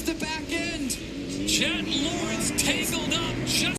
gets the back end. Jet Lawrence tangled up just...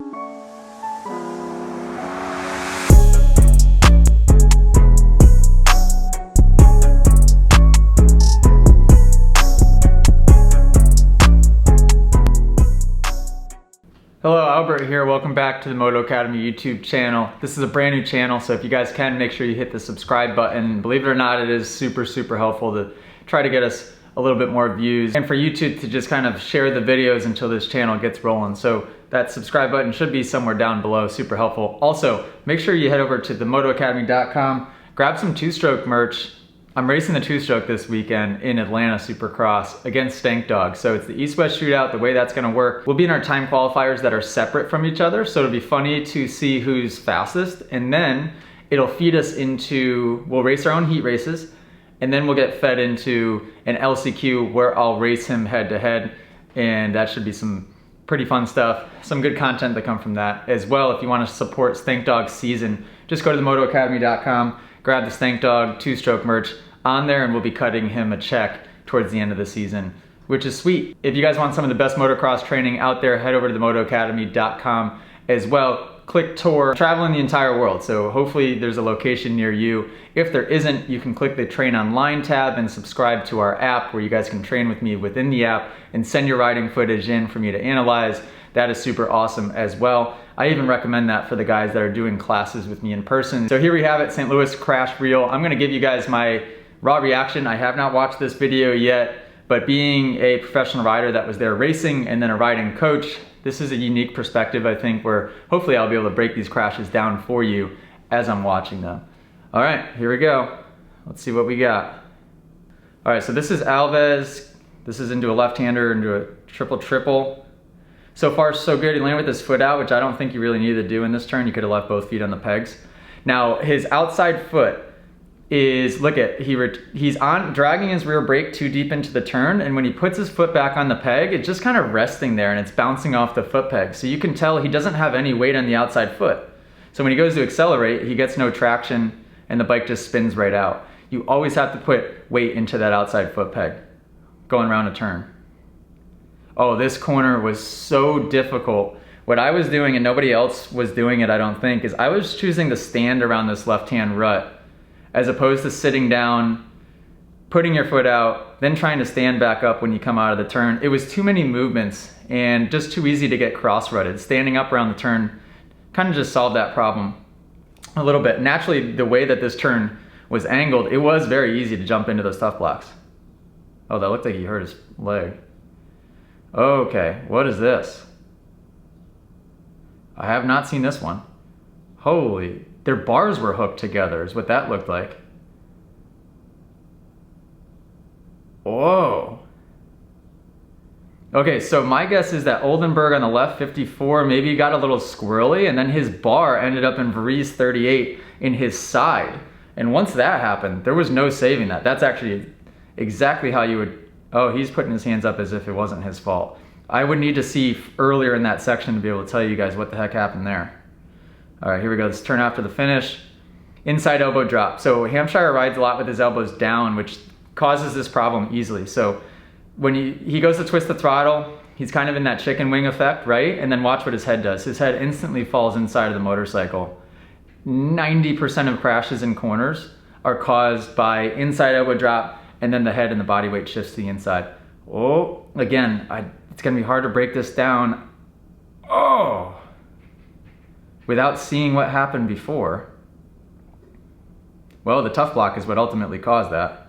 Hello, Albert here. Welcome back to the Moto Academy YouTube channel. This is a brand new channel, so if you guys can, make sure you hit the subscribe button. Believe it or not, it is super helpful to try to get us a little bit more views and for YouTube to just kind of share the videos until this channel gets rolling. So that subscribe button should be somewhere down below, super helpful. Also, make sure you head over to themotoacademy.com, grab some two-stroke merch. I'm racing the two-stroke this weekend in Atlanta Supercross against Stank Dog. So it's the East-West shootout. The way that's gonna work, we'll be in our time qualifiers that are separate from each other. So it'll be funny to see who's fastest. And then it'll feed us into, we'll race our own heat races. And then we'll get fed into an LCQ where I'll race him head to head. And that should be some pretty fun stuff. Some good content that come from that as well. If you wanna support Stank Dog's season, just go to themotoacademy.com, grab the Stank Dog two-stroke merch on there, and we'll be cutting him a check towards the end of the season, which is sweet. If you guys want some of the best motocross training out there, head over to themotoacademy.com as well. Click tour, traveling the entire world. So hopefully there's a location near you. If there isn't, you can click the train online tab and subscribe to our app where you guys can train with me within the app and send your riding footage in for me to analyze. That is super awesome as well. I even recommend that for the guys that are doing classes with me in person. So here we have it, St. Louis crash reel. I'm gonna give you guys my raw reaction. I have not watched this video yet, but being a professional rider that was there racing and then a riding coach, this is a unique perspective, I think, where hopefully I'll be able to break these crashes down for you as I'm watching them. All right, here we go. Let's see what we got. All right, so this is Alves. This is into a left-hander, into a triple. So far, so good. He landed with his foot out, which I don't think you really needed to do in this turn. You could have left both feet on the pegs. Now, his outside foot is, look at, he's dragging his rear brake too deep into the turn, and when he puts his foot back on the peg, it's just kind of resting there and it's bouncing off the foot peg. So you can tell he doesn't have any weight on the outside foot. So when he goes to accelerate, he gets no traction and the bike just spins right out. You always have to put weight into that outside foot peg going around a turn. Oh, this corner was so difficult. What I was doing, and nobody else was doing it, I don't think, is I was choosing to stand around this left-hand rut as opposed to sitting down, putting your foot out, then trying to stand back up when you come out of the turn. It was too many movements and just too easy to get cross-rutted. Standing up around the turn kind of just solved that problem a little bit. Naturally, the way that this turn was angled, it was very easy to jump into those tough blocks. Oh, that looked like he hurt his leg. Okay, what is this? I have not seen this one. Holy, their bars were hooked together is what that looked like. Whoa. Okay, so my guess is that Oldenburg on the left, 54, maybe got a little squirrely, and then his bar ended up in Varese 38 in his side. And once that happened, there was no saving that. That's actually exactly how you would, oh, he's putting his hands up as if it wasn't his fault. I would need to see earlier in that section to be able to tell you guys what the heck happened there. All right, here we go. This turn after the finish. Inside elbow drop. So Hampshire rides a lot with his elbows down, which causes this problem easily. So when he goes to twist the throttle, he's kind of in that chicken wing effect, right? And then watch what his head does. His head instantly falls inside of the motorcycle. 90% of crashes in corners are caused by inside elbow drop, and then the head and the body weight shifts to the inside. Oh, again, it's gonna be hard to break this down. Oh! Without seeing what happened before. Well, the tough block is what ultimately caused that.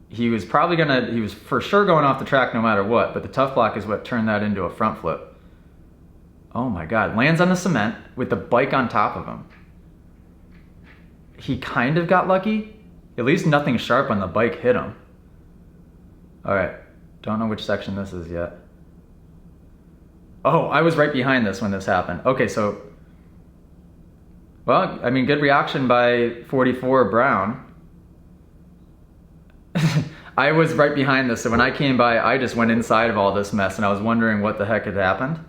He was for sure going off the track no matter what, but the tough block is what turned that into a front flip. Oh my God, lands on the cement with the bike on top of him. He kind of got lucky. At least nothing sharp on the bike hit him. All right, don't know which section this is yet. Oh, I was right behind this when this happened. Okay, so, well, I mean, good reaction by 44 Brown. I was right behind this, so when I came by, I just went inside of all this mess and I was wondering what the heck had happened.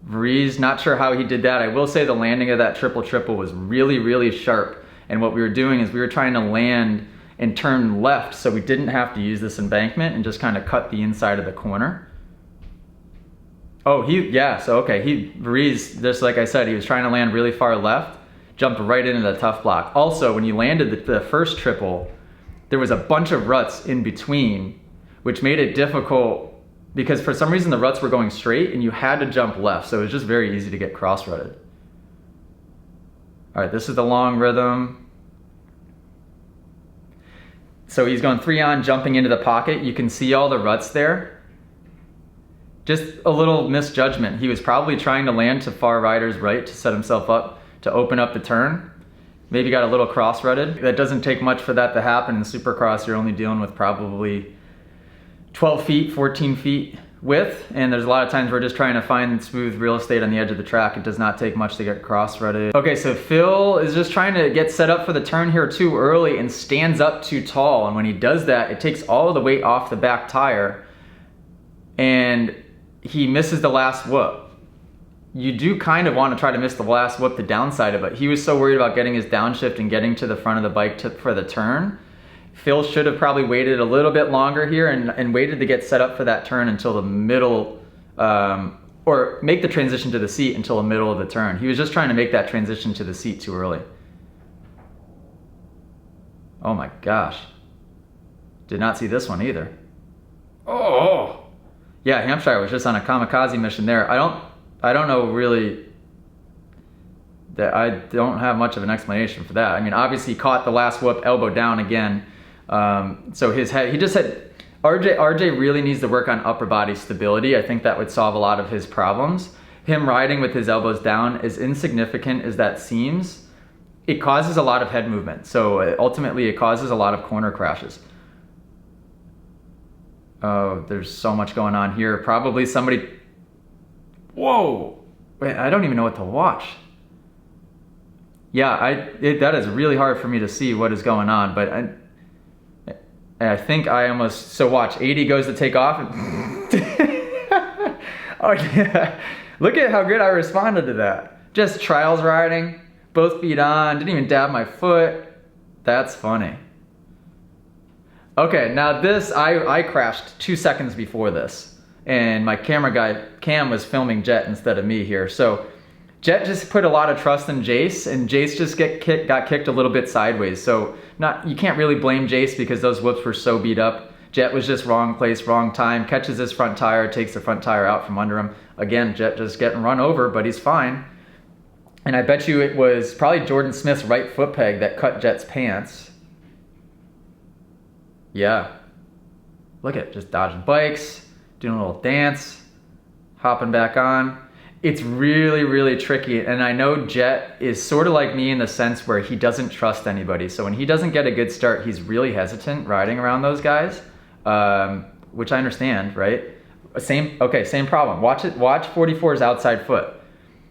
Vreese, not sure how he did that. I will say the landing of that triple was really sharp. And what we were doing is we were trying to land and turn left so we didn't have to use this embankment and just kind of cut the inside of the corner. Oh, Ruiz, just like I said, he was trying to land really far left, jumped right into the tough block. Also, when you landed the first triple, there was a bunch of ruts in between, which made it difficult because for some reason the ruts were going straight and you had to jump left, so it was just very easy to get cross-rutted. All right, this is the long rhythm. So he's going 3 on, jumping into the pocket. You can see all the ruts there. Just a little misjudgment. He was probably trying to land to far rider's right to set himself up to open up the turn. Maybe got a little cross-rutted. That doesn't take much for that to happen. In Supercross, you're only dealing with probably 12 feet, 14 feet width, and there's a lot of times we're just trying to find smooth real estate on the edge of the track. It does not take much to get cross-rutted. Okay, so Phil is just trying to get set up for the turn here too early and stands up too tall, and when he does that, it takes all of the weight off the back tire, and he misses the last whoop. You do kind of want to try to miss the last whoop, the downside of it. He was so worried about getting his downshift and getting to the front of the bike for the turn. Phil should have probably waited a little bit longer here and waited to get set up for that turn until the middle, or make the transition to the seat until the middle of the turn. He was just trying to make that transition to the seat too early. Oh my gosh. Did not see this one either. Oh! Yeah, Hampshire was just on a kamikaze mission there. I don't know really, that I don't have much of an explanation for that. I mean, obviously he caught the last whoop, elbow down again. So his head, he just had, RJ really needs to work on upper body stability. I think that would solve a lot of his problems. Him riding with his elbows down, as insignificant as that seems, it causes a lot of head movement. So ultimately it causes a lot of corner crashes. Oh, there's so much going on here. Probably somebody, whoa, wait, I don't even know what to watch. Yeah, that is really hard for me to see what is going on, but I think I almost, so watch, 80 goes to take off. Oh yeah, look at how good I responded to that. Just trials riding, both feet on, didn't even dab my foot. That's funny. Okay, now this, I crashed 2 seconds before this, and my camera guy, Cam, was filming Jet instead of me here. So Jet just put a lot of trust in Jace, and Jace just got kicked a little bit sideways. So you can't really blame Jace because those whoops were so beat up. Jet was just wrong place, wrong time, catches his front tire, takes the front tire out from under him. Again, Jet just getting run over, but he's fine. And I bet you it was probably Jordan Smith's right foot peg that cut Jet's pants. Yeah. Look at, just dodging bikes, doing a little dance, hopping back on. It's really, really tricky, and I know Jet is sort of like me in the sense where he doesn't trust anybody. So when he doesn't get a good start, he's really hesitant riding around those guys, which I understand, right? Same problem. Watch 44's outside foot.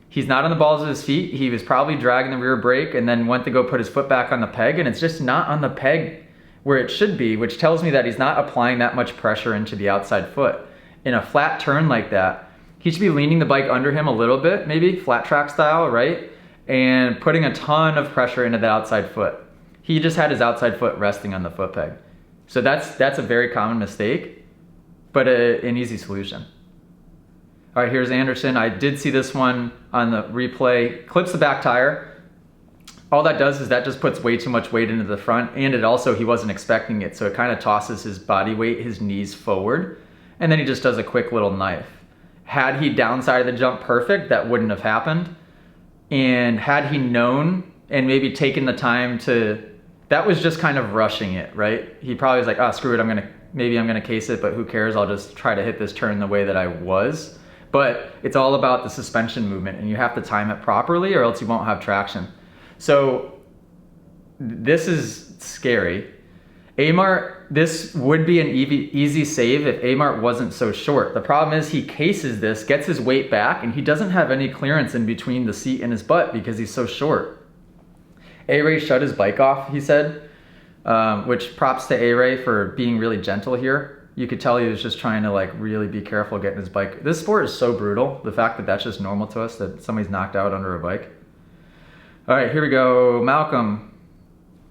He's not on the balls of his feet. He was probably dragging the rear brake and then went to go put his foot back on the peg, and it's just not on the peg where it should be, which tells me that he's not applying that much pressure into the outside foot. In a flat turn like that, he should be leaning the bike under him a little bit, maybe flat track style, right? And putting a ton of pressure into the outside foot. He just had his outside foot resting on the foot peg. So that's a very common mistake, but an easy solution. All right, here's Anderson. I did see this one on the replay. Clips the back tire. All that does is that just puts way too much weight into the front, and it also, he wasn't expecting it, so it kind of tosses his body weight, his knees forward, and then he just does a quick little knife. Had he downsided the jump perfect, that wouldn't have happened. And had he known and maybe taken the time to, that was just kind of rushing it, right? He probably was like, oh, screw it, maybe I'm gonna case it, but who cares? I'll just try to hit this turn the way that I was. But it's all about the suspension movement, and you have to time it properly or else you won't have traction. So this is scary. Amart, this would be an easy save if Amart wasn't so short. The problem is he cases this, gets his weight back, and he doesn't have any clearance in between the seat and his butt because he's so short. A-Ray shut his bike off, he said, which props to A-Ray for being really gentle here. You could tell he was just trying to like really be careful getting his bike. This sport is so brutal. The fact that that's just normal to us, that somebody's knocked out under a bike. All right, here we go. Malcolm.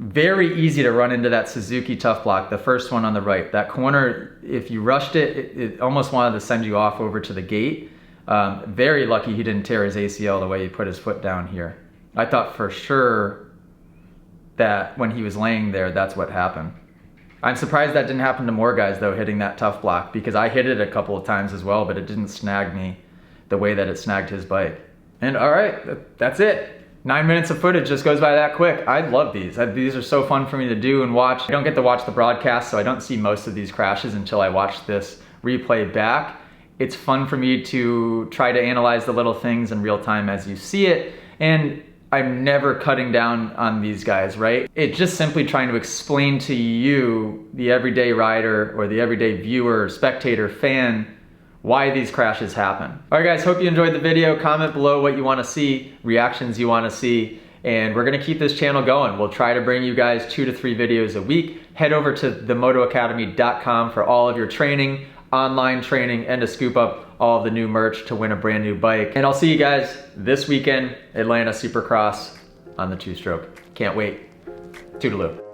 very easy to run into that Suzuki tough block, the first one on the right. That corner, if you rushed it, it almost wanted to send you off over to the gate. Very lucky he didn't tear his ACL the way he put his foot down here. I thought for sure that when he was laying there, that's what happened. I'm surprised that didn't happen to more guys though, hitting that tough block, because I hit it a couple of times as well, but it didn't snag me the way that it snagged his bike. And all right, that's it. 9 minutes of footage just goes by that quick. I love these. These are so fun for me to do and watch. I don't get to watch the broadcast, so I don't see most of these crashes until I watch this replay back. It's fun for me to try to analyze the little things in real time as you see it, and I'm never cutting down on these guys, right? It's just simply trying to explain to you, the everyday rider or the everyday viewer, spectator, fan, why these crashes happen. All right guys, hope you enjoyed the video. Comment below what you wanna see, reactions you wanna see, and we're gonna keep this channel going. We'll try to bring you guys 2 to 3 videos a week. Head over to themotoacademy.com for all of your training, online training, and to scoop up all of the new merch to win a brand new bike. And I'll see you guys this weekend, Atlanta Supercross on the 2-stroke. Can't wait. Toodaloo.